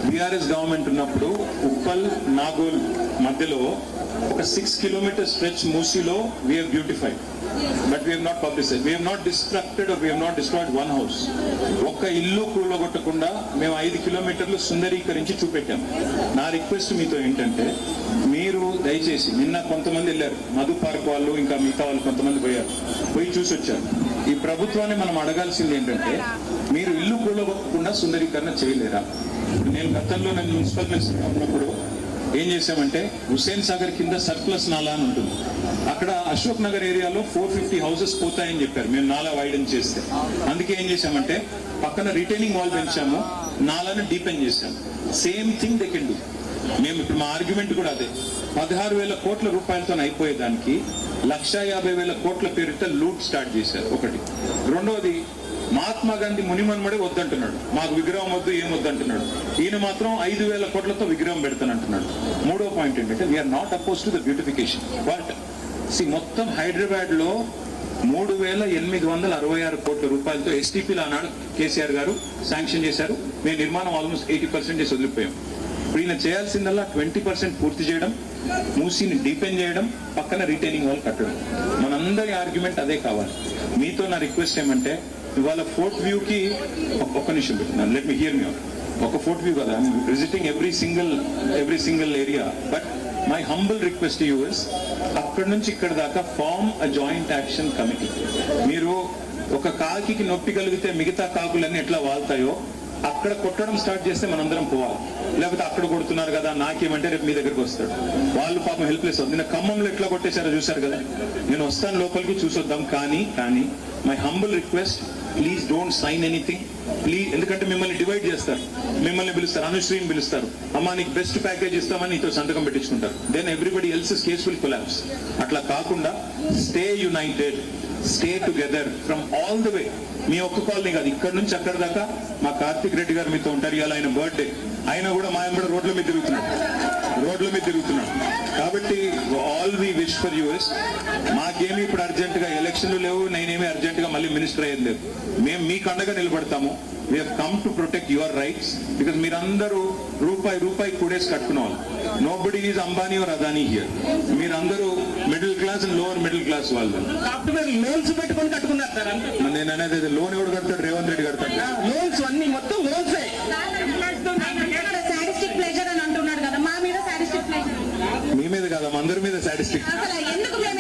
BRS government ఉన్నప్పుడు ఉప్పల్ నాగోల్ మధ్యలో ఒక 6 కిలోమీటర్ స్ట్రెచ్ మూసీలో we have beautified, but we have not publicise, we have not destructed, we have not destroyed one house. ఒక్క ఇల్లు కూలగొట్టకుండా మేము 5 కిలోమీటర్లు సుందరీకరించి చూపెట్టాం. నా రిక్వెస్ట్ మీతో ఏంటంటే, మీరు దయచేసి నిన్న కొంతమంది వెళ్ళారు, మధు పార్క్ వాళ్ళు ఇంకా మిగతా వాళ్ళు కొంతమంది పోయి చూసి వచ్చారు. ఈ ప్రభుత్వాన్ని మనం అడగాల్సింది ఏంటంటే, మీరు ఇల్లు కూలగొట్టకుండా సుందరీకరణ చేయలేరా? నేను గతంలో మున్సిపల్ మినిస్టర్ ఉన్నప్పుడు ఏం చేశామంటే, హుస్సేన్ సాగర్ కింద సర్ప్లస్ నాలా అని ఉంటుంది, అక్కడ అశోక్ నగర్ ఏరియాలో 450 హౌసెస్ పోతాయని చెప్పారు మేము నాలా వైడెన్ చేస్తే. అందుకే ఏం చేశామంటే, పక్కన రిటైనింగ్ వాల్ పెంచాము, నాలాను డీపెన్ చేశాము. Same thing they can do. మేము ఇప్పుడు మా ఆర్గ్యుమెంట్ కూడా అదే. 16,000 కోట్ల రూపాయలతో అయిపోయేదానికి 1,50,000 కోట్ల పేరుతో లూట్ స్టార్ట్ చేశారు. ఒకటి. రెండోది, మహాత్మా గాంధీ మునిమన్మడే వద్దంటున్నాడు, మాకు విగ్రహం వద్దు, ఏం వద్దంటున్నాడు. ఈయన మాత్రం 5,000 కోట్లతో విగ్రహం పెడతానంటున్నాడు. మూడో పాయింట్ ఏంటంటే, we are not oppose to the beautification, but మొత్తం హైదరాబాద్ లో 3,866 కోట్ల రూపాయలతో ఎస్టీపీలు ఆనాడు కేసీఆర్ గారు శాంక్షన్ చేశారు. మేము నిర్మాణం ఆల్మోస్ట్ 80% వదిలిపోయాం. ఇప్పుడు ఈయన చేయాల్సిందల్లా 20% పూర్తి చేయడం, మూసీని డీపెన్ చేయడం, పక్కన రిటైనింగ్ వాల్ కట్టడం. మనందరి ఆర్గ్యుమెంట్ అదే కావాలి. మీతో నా రిక్వెస్ట్ ఏమంటే, ఇవాళ ఫోర్ట్ వ్యూకి ఒక్క నిమిషం పెట్టినాను, let me hear me out. ఒక ఫోర్ట్ వ్యూ కదా, visiting every single area, but my humble request to you is, అక్కడి నుంచి ఇక్కడ దాకా form a joint action committee. మీరు ఒక కాకి నొప్పి కలిగితే మిగతా కాకులన్నీ ఎట్లా వాళ్తాయో, అక్కడ కొట్టడం స్టార్ట్ చేస్తే మనందరం పోవాలి. లేకపోతే అక్కడ కొడుతున్నారు కదా నాకేమంటే రేపు మీ దగ్గరికి వస్తాడు. వాళ్ళు పాపం హెల్ప్లెస్ అవుతుంది. నిన్న ఖమ్మంలో ఎట్లా కొట్టేశారో చూశారు కదా. నేను వస్తాను లోపలికి చూసొద్దాం, కానీ my humble request, please don't sign anything please. ఎందుకంటే మిమ్మల్ని డివైడ్ చేస్తారు, మిమ్మల్ని పిలుస్తారు, అనుశ్రీని పిలుస్తారు, అమ్మా నీకు బెస్ట్ ప్యాకేజ్ ఇస్తామని నీతో సంతకం పెట్టించుకుంటారు. Then everybody else's case will collapse. అట్లా కాకుండా stay united, stay together from all the way. మీ ఒక్క కాలనీ కాదు, ఇక్కడ నుంచి అక్కడ దాకా. మా కార్తిక్ రెడ్డి గారు మీతో ఉంటారు. ఇవాళ ఆయన బర్త్డే, ఆయన కూడా మా ఎంబడి రోడ్ల మీద తిరుగుతున్నాడు. కాబట్టి all we wish for you is, మాకేమి ఇప్పుడు అర్జెంట్ గా ఎలక్షన్లు లేవు, నేనేమి అర్జెంట్ గా మళ్ళీ మినిస్టర్ అయ్యేది లేదు. మేము మీకు అండగా నిలబడతాము. We have come to protect your rights, because మీరందరూ రూపాయి కూడేసి కట్టుకునేవాళ్ళు. Nobody is Ambani or Adani here. మీరందరూ middle class and lower middle class వాళ్ళు. సాఫ్ట్వేర్ లోన్స్ పెట్టుకొని కట్టుకున్నారు సార్. నేను అనేది లోన్ ఎవడు కడతాడు? రేవంత్ రెడ్డి కడతాడు. లోన్స్ అన్ని మొత్తం లోన్సే. సాడిస్టిక్ ప్లెజర్ అని అంటున్నాడు కదా, మా మీద సాడిస్టిక్ ప్లెజర్. మీ మీద కాదు, అందరి మీద సాడిస్టిక్.